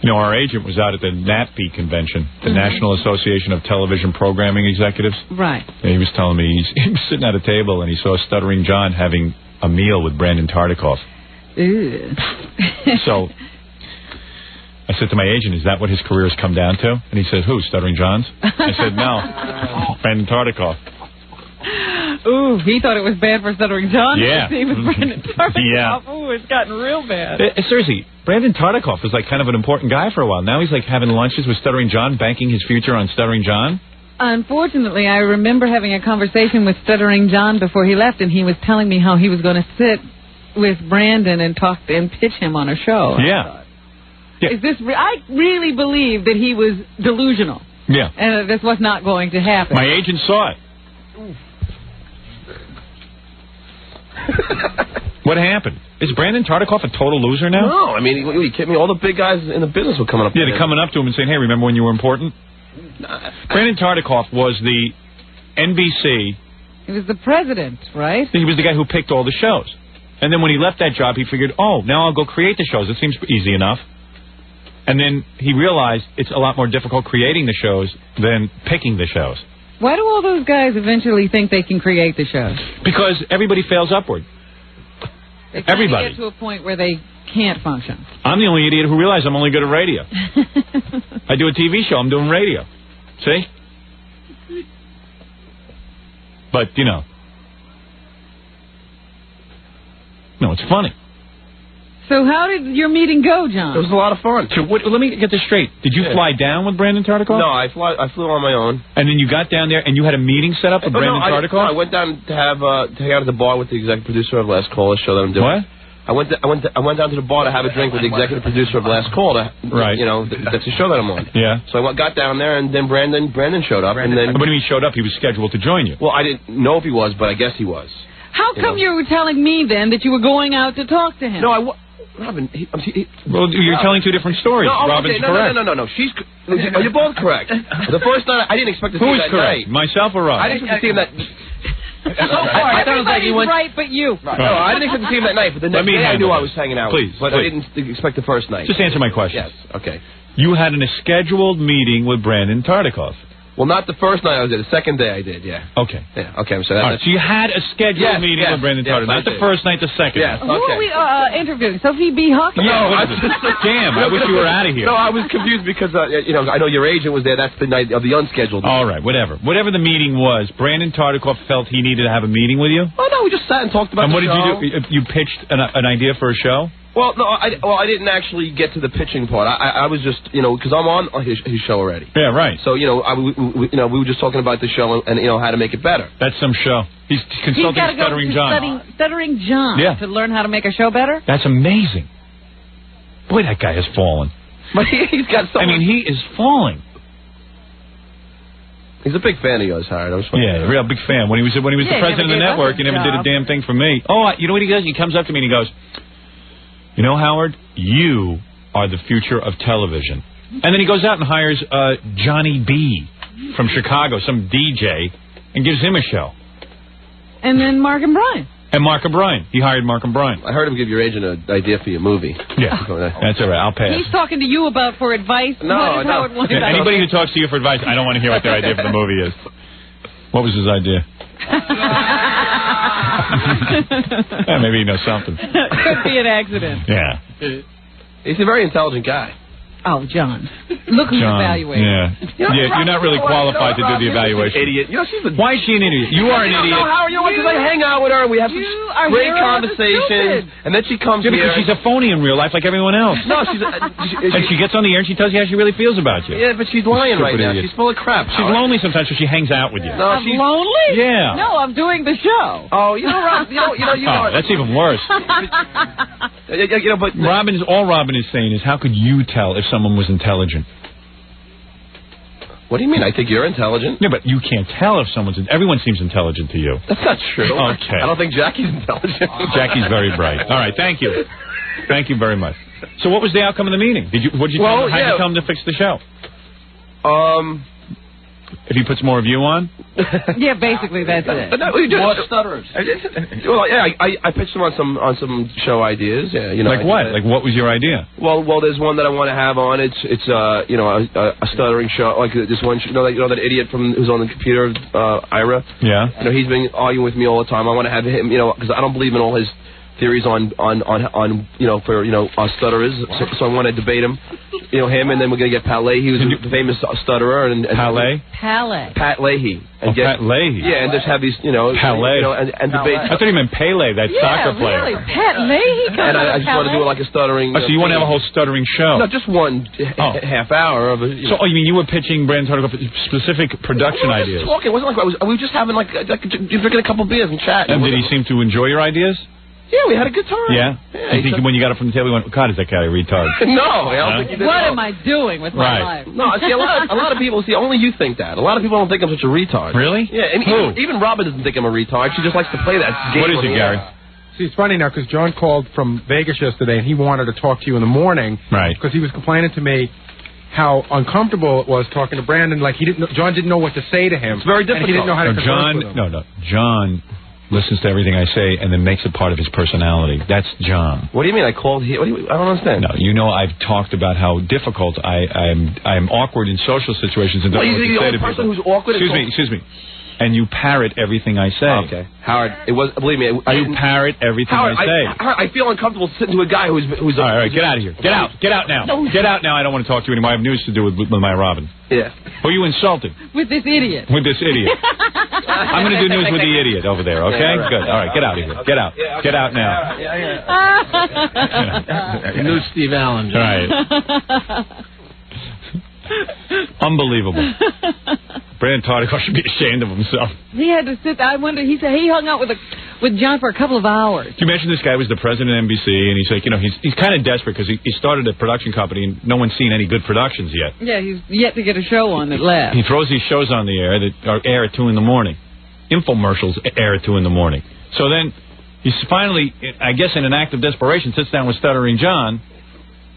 You know, our agent was out at the NATP convention, the National Association of Television Programming Executives. Right. And he was telling me he was sitting at a table and he saw Stuttering John having a meal with Brandon Tartikoff. Ew. So I said to my agent, is that what his career has come down to? And he said, who, Stuttering John's? I said, no, Brandon Tartikoff. Ooh, he thought it was bad for Stuttering John. Yeah. He was Brandon Tartikoff. Yeah. Ooh, it's gotten real bad. Seriously, Brandon Tartikoff was like kind of an important guy for a while. Now he's like having lunches with Stuttering John, banking his future on Stuttering John. Unfortunately, I remember having a conversation with Stuttering John before he left, and he was telling me how he was going to sit with Brandon and talk and pitch him on a show. Yeah. Is this? I really believe that he was delusional. Yeah. And that this was not going to happen. My agent saw it. What happened? Is Brandon Tartikoff a total loser now? No, I mean, you kidding me? All the big guys in the business were coming up. Yeah, they're coming up to him and saying, hey, remember when you were important? Brandon Tartikoff was the NBC. He was the president, right? He was the guy who picked all the shows. And then when he left that job, he figured, oh, now I'll go create the shows. It seems easy enough. And then he realized it's a lot more difficult creating the shows than picking the shows. Why do all those guys eventually think they can create the shows? Because everybody fails upward. They Everybody. get to a point where they can't function. I'm the only idiot who realized I'm only good at radio. I do a TV show. I'm doing radio. See? But, you know. No, it's funny. So how did your meeting go, John? It was a lot of fun. So let me get this straight. Did you fly down with Brandon Tartikoff? No, I flew on my own. And then you got down there and you had a meeting set up with Brandon Tartikoff? I went down to hang out at the bar with the executive producer of Last Call, a show that I'm doing. What? I went down to the bar to have a drink with the executive producer of Last Call. Right. You know, that's the show that I'm on. Yeah. So I got down there, and then Brandon showed up. And then when he showed up, he was scheduled to join you. Well, I didn't know if he was, but I guess he was. How come you were telling me then that you were going out to talk to him? No, Robin, well, you're telling two different stories. No, Robin's correct. No. You're both correct. The first night, I didn't expect to see him that correct? night. Myself or Robin? I didn't expect to see him that. Everybody's right but you. Right. No, I didn't expect to see him that night, but the next day I knew I was hanging out with him. But I didn't expect the first night. Just answer my question. Yes, okay. You had a scheduled meeting with Brandon Tartikoff. Well, not the first night I was there. The second day I did, yeah. Okay. Yeah, okay, I'm sorry. All right, so you had a scheduled meeting with Brandon Tartikoff. Not the first night, the second night. Who are we interviewing? Sophie B. Huck? No, damn, I wish you were out of here. No, I was confused because, you know, I know your agent was there. That's the night of the unscheduled meeting. All right, whatever. Whatever the meeting was, Brandon Tartikoff felt he needed to have a meeting with you? Oh, no, we just sat and talked about the show. And what did you do? You pitched an idea for a show? Well, no, I didn't actually get to the pitching part. I was just, you know, because I'm on his show already. Yeah, right. So, you know, we were just talking about the show and you know, how to make it better. That's some show. He's consulting Stuttering John. Stuttering John. Yeah. To learn how to make a show better? That's amazing. Boy, that guy has fallen. But he's got so I mean, he is falling. He's a big fan of yours, Howard. Yeah, real big fan. When he was the president of the network, he never did a damn thing for me. Oh, you know what he does? He comes up to me and he goes, you know, Howard, you are the future of television. And then he goes out and hires Johnny B. from Chicago, some DJ, and gives him a show. And then Mark and Brian. And Mark O'Brien. He hired Mark O'Brien. I heard him give your agent an idea for your movie. Yeah, that's all right. I'll pass. He's talking to you for advice. No. Anybody who talks to you for advice, I don't want to hear what their idea for the movie is. What was his idea? Maybe he knows something. Could be an accident. Yeah. He's a very intelligent guy. Oh, John. Look who's evaluating. Yeah. You're not really qualified to do the evaluation. Idiot. You know, she's Why is she an idiot? You are an idiot. How are you? Because I hang out with her. We have great conversations. And then she comes here. Because she's a phony in real life like everyone else. No, she's... and she gets on the air and she tells you how she really feels about you. Yeah, but she's lying right now. Idiot. She's full of crap. She's lonely sometimes, so she hangs out with you. No, I'm lonely? Yeah. No, I'm doing the show. Oh, you know, Rob, you know. That's even worse. But all Robin is saying is, how could you tell if someone was intelligent? What do you mean? I think you're intelligent. Yeah, but you can't tell if someone's... Everyone seems intelligent to you. That's not true. Okay. I don't think Jackie's intelligent. Jackie's very bright. All right, thank you. Thank you very much. So what was the outcome of the meeting? How'd you tell him to fix the show? if he puts more of you on? Yeah, basically that's it. More stutterers. Well, yeah, I pitched him on some show ideas. Yeah, you know. Like what? Like what was your idea? Well, there's one that I want to have on. It's you know, a stuttering show, like this one. You know that idiot who's on the computer, Ira. Yeah. You know, he's been arguing with me all the time. I want to have him, you know, because I don't believe in all his theories on you know, for, you know, stutterers. So I want to debate him, you know, him, and then we're gonna get Pat Leahy, who's a famous stutterer, and Pat Leahy. Pat Leahy. And Pat Leahy. Yeah, and just have these, you know, Pat Leahy. You know, and debate. I thought you meant Pele, that soccer player. Really, Pat Leahy. And I just want to do it like a stuttering. Oh, so you want to have a whole stuttering show? No, just one half hour of it. So, you mean you were pitching Brandon Tartikoff specific production ideas? Talking. It wasn't like we were just having like drinking a couple beers and chatting. And did he seem to enjoy your ideas? Yeah, we had a good time. Yeah? I think when you got it from the table, you went, God, is that guy a retard? No, I don't think he did. What am I doing with my life? No, see, a lot of people, only you think that. A lot of people don't think I'm such a retard. Really? Yeah, and even Robin doesn't think I'm a retard. She just likes to play that game. What is it, Gary? See, it's funny now, because John called from Vegas yesterday, and he wanted to talk to you in the morning. Right. Because he was complaining to me how uncomfortable it was talking to Brandon. Like, John didn't know what to say to him. It's very difficult. And he didn't know how to converse with him. John listens to everything I say and then makes it part of his personality. That's John. What do you mean? I called here? I don't understand. No, you know I've talked about how difficult I am awkward in social situations and don't know what to say to people. You're the only person who's awkward. Excuse me. And you parrot everything I say. Okay, Howard. Believe me. You parrot everything Howard, I say. I feel uncomfortable sitting to a guy who's. All right, get out of here. Get out now. Get out now. I don't want to talk to you anymore. I have news to do with my Robin. Yeah. Who are you insulting? With this idiot. I'm going to do news with the idiot over there. Okay. Yeah, right. Good. All right. Get out of here. Get out. Yeah, okay. Get out now. Yeah. New Steve Allen. All right. Unbelievable. Brandon Tartikoff should be ashamed of himself. He had to sit. I wonder. He said he hung out with John for a couple of hours. You mentioned this guy was the president of NBC, and he's like, you know, he's kind of desperate because he started a production company, and no one's seen any good productions yet. Yeah, he's yet to get a show on that lasts. He throws these shows on the air that air at 2 in the morning. Infomercials air at 2 in the morning. So then he's finally, I guess, in an act of desperation, sits down with Stuttering John.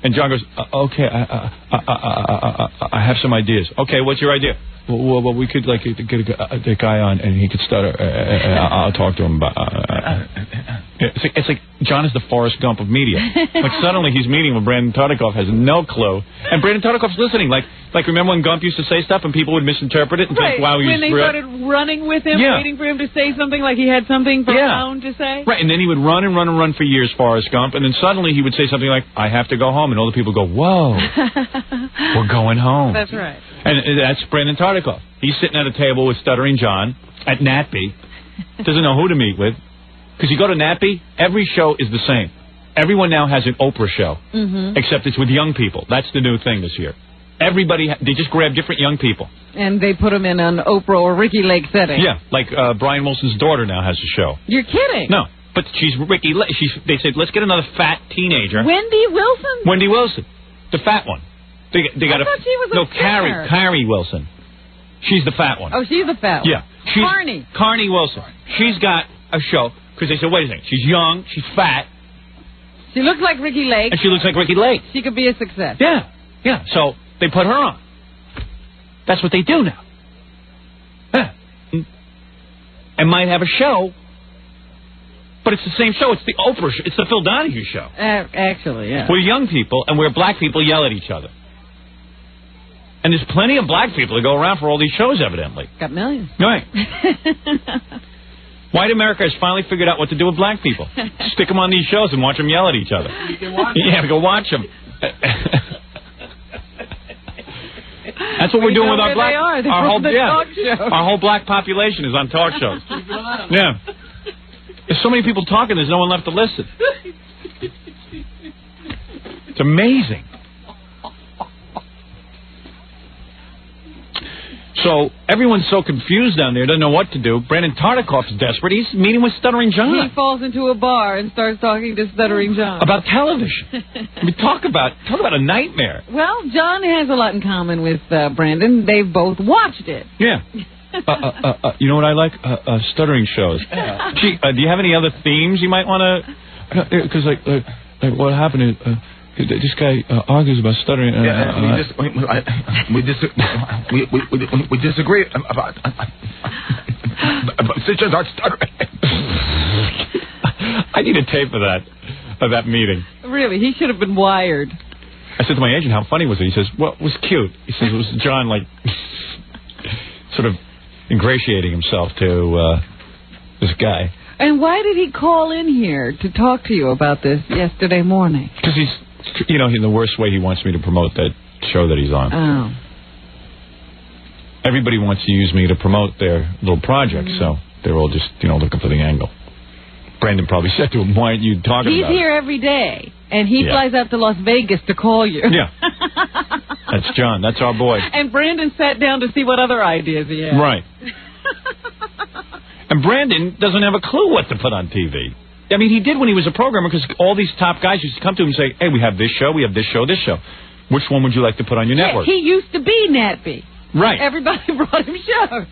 And John goes, okay, I have some ideas. Okay, what's your idea? Well, we could like get a guy on, and he could stutter. I'll talk to him about. It's like John is the Forrest Gump of media. Like suddenly he's meeting with Brandon Tartikoff, has no clue, and Brandon Tartikoff's listening. Like remember when Gump used to say stuff and people would misinterpret it and think, wow, he's when they started running with him, waiting for him to say something like he had something profound to say. Right, and then he would run for years, Forrest Gump, and then suddenly he would say something like, I have to go home, and all the people go, whoa, we're going home. That's right. And that's Brandon Tartikoff. He's sitting at a table with Stuttering John at NatB. Doesn't know who to meet with. Because you go to NatB, every show is the same. Everyone now has an Oprah show. Except it's with young people. That's the new thing this year. Everybody, they just grab different young people. And they put them in an Oprah or Ricky Lake setting. Yeah, like Brian Wilson's daughter now has a show. You're kidding. No, but she's Ricky Lake. They said, let's get another fat teenager. Wendy Wilson? Wendy Wilson. The fat one. They got I thought she was a Carrie Wilson. She's the fat one. Oh, she's the fat one. Yeah. Carney Wilson. She's got a show, because they said, wait a second, she's young, she's fat. She looks like Ricky Lake. And she looks like Ricky Lake. She could be a success. Yeah. So they put her on. That's what they do now. Yeah. And might have a show, but it's the same show. It's the Oprah show. It's the Phil Donahue show. Actually, yeah. We're young people, and we're black people yell at each other. And there's plenty of black people that go around for all these shows, evidently. Got millions. Right. White America has finally figured out what to do with black people. Stick them on these shows and watch them yell at each other. You can watch them. Yeah, go watch them. That's what we're doing with our black. Our whole black population is on talk shows. Yeah. There's so many people talking, there's no one left to listen. It's amazing. So everyone's so confused down there, doesn't know what to do. Brandon Tartikoff's desperate. He's meeting with Stuttering John. He falls into a bar and starts talking to Stuttering John. About television. I mean, talk about a nightmare. Well, John has a lot in common with Brandon. They've both watched it. Yeah. You know what I like? Stuttering shows. Gee, do you have any other themes you might want to... Because, like what happened is... This guy argues about stuttering. We disagree about decisions on stuttering. I need a tape of that meeting. Really, he should have been wired. I said to my agent, how funny was it? He says, well, it was cute. He says it was John, like, sort of ingratiating himself to this guy. And why did he call in here to talk to you about this yesterday morning? Because he's, in the worst way he wants me to promote that show that he's on. Oh. Everybody wants to use me to promote their little project, so they're all just, looking for the angle. Brandon probably said to him, why aren't you talking about it? He's here every day, and he flies out to Las Vegas to call you. Yeah. That's John. That's our boy. And Brandon sat down to see what other ideas he had. Right. And Brandon doesn't have a clue what to put on TV. I mean, he did when he was a programmer, because all these top guys used to come to him and say, hey, we have this show, we have this show, this show. Which one would you like to put on your network? He used to be Natby. Right. Everybody brought him shows.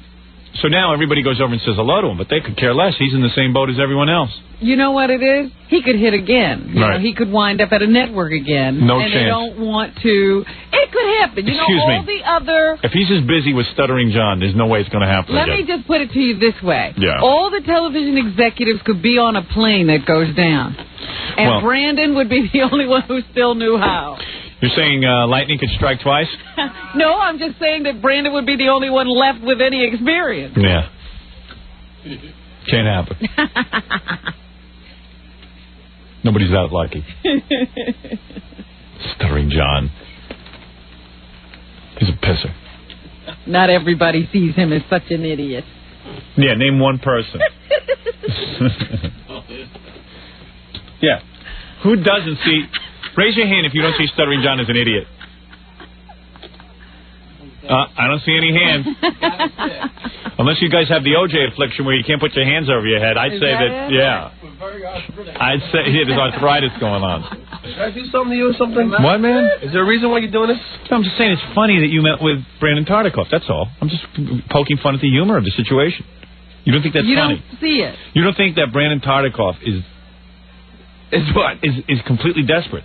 So now everybody goes over and says hello to him, but they could care less. He's in the same boat as everyone else. You know what it is? He could hit again. Right. He could wind up at a network again. No and chance. They don't want to. It could happen. Excuse me. All the other... If he's as busy with Stuttering John, there's no way it's going to happen Let again. me just put it to you this way. Yeah. All the television executives could be on a plane that goes down. And Brandon would be the only one who still knew how. You're saying lightning could strike twice? No, I'm just saying that Brandon would be the only one left with any experience. Yeah. Can't happen. Nobody's that lucky. Stuttering John. He's a pisser. Not everybody sees him as such an idiot. Yeah, name one person. Yeah. Who doesn't see... Raise your hand if you don't see Stuttering John as an idiot. I don't see any hands. Unless you guys have the OJ affliction where you can't put your hands over your head. I'd say that, yeah. I'd say there's arthritis going on. Can I do something to you or something? What, man? Is there a reason why you're doing this? No, I'm just saying it's funny that you met with Brandon Tartikoff. That's all. I'm just poking fun at the humor of the situation. You don't think that's funny? You don't see it. You don't think that Brandon Tartikoff is what? Is completely desperate?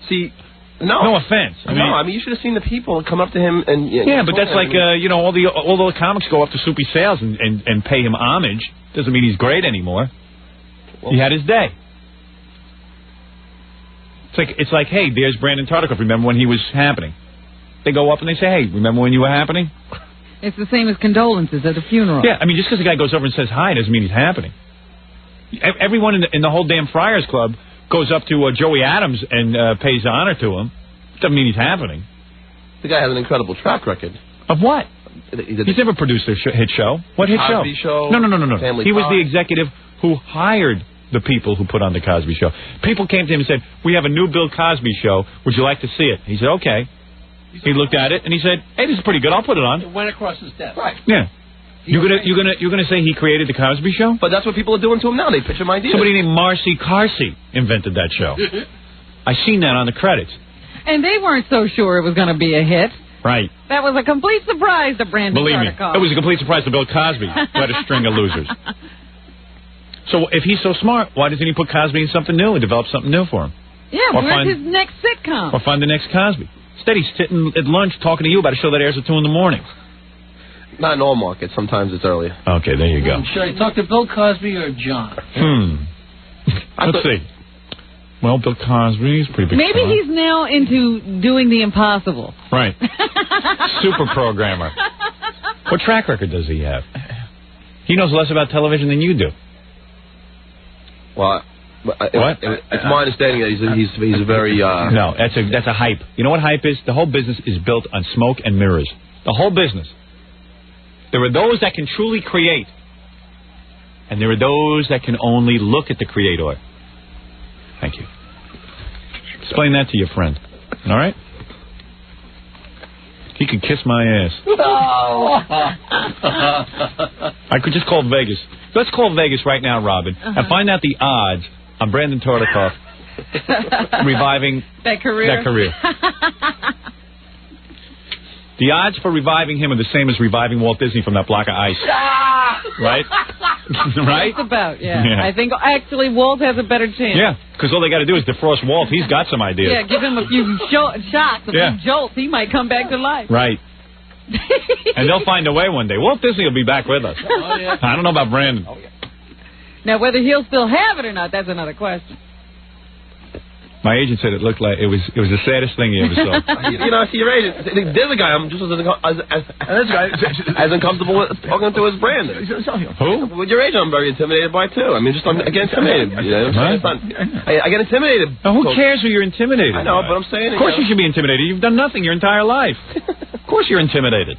See, no offense. I mean, you should have seen the people come up to him and... Yeah, but that's like, all the comics go up to Soupy Sales and pay him homage. Doesn't mean he's great anymore. Well, he had his day. It's like, hey, there's Brandon Tartikoff. Remember when he was happening? They go up and they say, hey, remember when you were happening? It's the same as condolences at a funeral. Yeah, I mean, just because the guy goes over and says hi doesn't mean he's happening. Everyone in the whole damn Friars Club goes up to Joey Adams and pays honor to him. Doesn't mean he's happening. The guy has an incredible track record. Of what? He's never produced a hit show. What hit show? Cosby Show. No. Family He was Ties. the executive who hired the people who put on the Cosby Show. People came to him and said, we have a new Bill Cosby show. Would you like to see it? He said, okay. He looked at it and he said, hey, this is pretty good. I'll put it on. It went across his desk. Right. Yeah. You're gonna say he created the Cosby Show? But that's what people are doing to him now. They pitch him ideas. Somebody named Marcy Carsey invented that show. I seen that on the credits. And they weren't so sure it was going to be a hit. Right. That was a complete surprise to Brandon Believe me, Tartikoff. it was a complete surprise to Bill Cosby, who had a string of losers. So if he's so smart, why doesn't he put Cosby in something new and develop something new for him? Yeah, where's his next sitcom? Or find the next Cosby. Instead, he's sitting at lunch talking to you about a show that airs at 2 in the morning. Not in all markets. Sometimes it's earlier. Okay, there you go. Should I talk to Bill Cosby or John? Let's see. Well, Bill Cosby's pretty big Maybe star. he's now into doing the impossible. Right. Super programmer. What track record does he have? He knows less about television than you do. Well, what? It's my understanding that he's a very... No, that's a hype. You know what hype is? The whole business is built on smoke and mirrors. The whole business. There are those that can truly create, and there are those that can only look at the creator. Thank you. Explain that to your friend. All right? He could kiss my ass. I could just call Vegas. Let's call Vegas right now, Robin, and find out the odds on Brandon Tartikoff reviving that career. The odds for reviving him are the same as reviving Walt Disney from that block of ice. Right? Right? Just about, yeah. I think actually Walt has a better chance. Yeah, because all they got to do is defrost Walt. He's got some ideas. Yeah, give him a few shots, a few jolts. He might come back to life. Right. And they'll find a way one day. Walt Disney will be back with us. Oh, yeah. I don't know about Brandon. Now, whether he'll still have it or not, that's another question. My agent said it looked like it was the saddest thing he ever saw. You know, see your agent. There's a guy I'm just as uncomfortable with talking to as Brandon. Who? With your agent, I'm very intimidated by too. I mean, I get intimidated. You know, I get intimidated. Now, who cares who you're intimidated? I know, but I'm saying. Of course you should be intimidated. You've done nothing your entire life. Of course you're intimidated.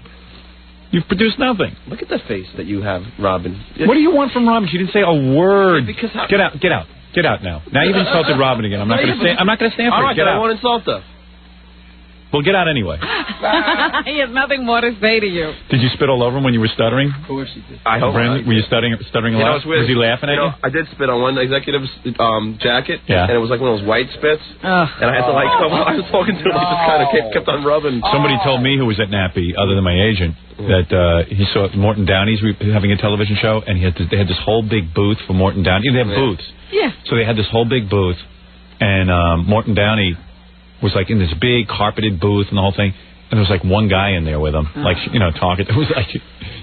You've produced nothing. Look at the face that you have, Robin. What do you want from Robin? She didn't say a word. Because Get out. Get out now. Now you've insulted Robin again. I'm not going to stand for all it. right, Get I out. won't insult her. Well, get out anyway. He has nothing more to say to you. Did you spit all over him when you were stuttering? Of course he did. I hope. Brandon, were you stuttering a lot? Was he laughing at you? I did spit on one executive's jacket, Yeah. and it was like one of those white spits, and I had to I was talking to him, I just kind of kept on rubbing. Somebody told me who was at Nappy, other than my agent, that he saw Morton Downey's having a television show, and they had this whole big booth for Morton Downey. They have booths. Yeah. So they had this whole big booth, and Morton Downey was like in this big carpeted booth and the whole thing, and there was like one guy in there with him, like, you know, talking. It was like,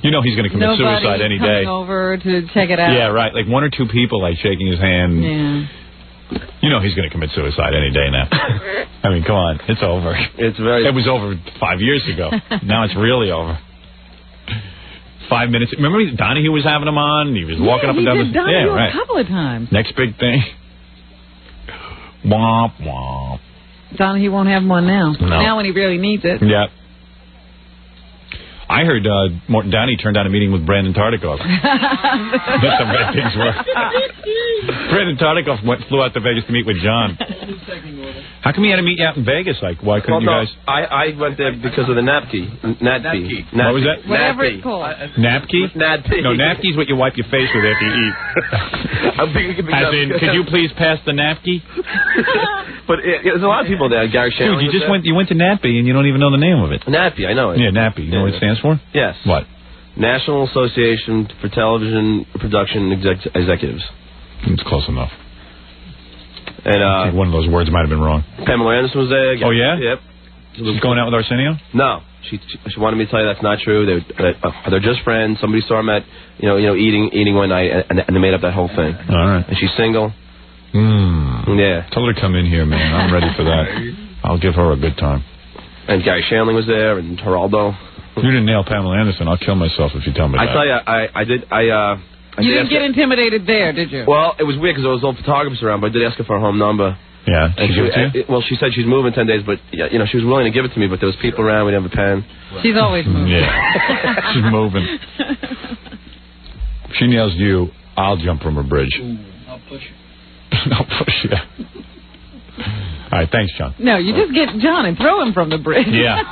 you know, he's going to commit suicide any day. Nobody coming over to check it out. Yeah, right. Like one or two people like shaking his hand. Yeah. You know he's going to commit suicide any day now. I mean, come on, it's over. It was over 5 years ago. Now it's really over. 5 minutes. Remember Donahue was having him on? He was walking up and down the... Yeah, right. A couple of times. Next big thing. Womp, womp. Donahue won't have one now. No. Now when he really needs it. Yeah. I heard Morton Downey turned down a meeting with Brandon Tartikoff. That's how bad things were. Brandon Tartikoff flew out to Vegas to meet with John. How come he had to meet you out in Vegas? Like, why couldn't you guys... I went there because of the Napkey. Napkey. What was that? Whatever it's called. Napkey? Napkey. No, napkey's what you wipe your face with after you eat. As in, could you please pass the napkey? But there's a lot of people there. Gary Shanley. Dude, you went to Nappy and you don't even know the name of it. Nappy, I know it. Yeah, Nappy. You know what it stands for? Yes. What? National Association for Television Production Executives. It's close enough. And I think one of those words might have been wrong. Pamela Anderson was there. Oh, yeah? Yep. She's going out with Arsenio? No. She wanted me to tell you that's not true. They're just friends. Somebody saw them at eating one night, and they made up that whole thing. All right. And she's single. Yeah. Tell her to come in here, man. I'm ready for that. I'll give her a good time. And Gary Shanley was there, and Geraldo. You didn't nail Pamela Anderson. I'll kill myself if you tell me that. I tell you, I did. You didn't get intimidated there, did you? Well, it was weird because there was old photographers around, but I did ask her for her home number. Yeah. Well, she said she's moving 10 days, but she was willing to give it to me, but there was people around. We didn't have a pen. She's always moving. Yeah. She's moving. If she nails you, I'll jump from a bridge. Ooh, I'll push you. I'll push you. All right, thanks, John. No, you just get John and throw him from the bridge. Yeah.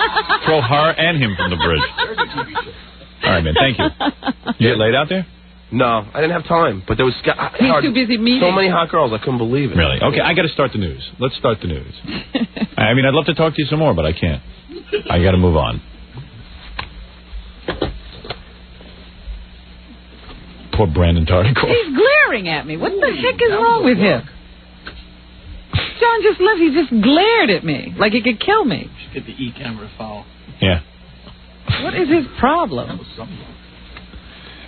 Throw her and him from the bridge. All right, man, thank you. You get laid out there? No, I didn't have time, but there was... He's too busy meeting. So many hot girls, I couldn't believe it. Really? Okay, I got to start the news. Let's start the news. I mean, I'd love to talk to you some more, but I can't. I got to move on. Poor Brandon Tartikoff. He's glaring at me. What the heck is wrong with him? John just left. He just glared at me like he could kill me. Should get the E-camera foul. Yeah. What is his problem?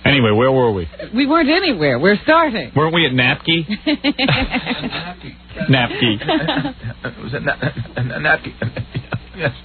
Anyway, where were we? We weren't anywhere. We're starting. Weren't we at Napkey? Napkey. Was it Napkey? Yes.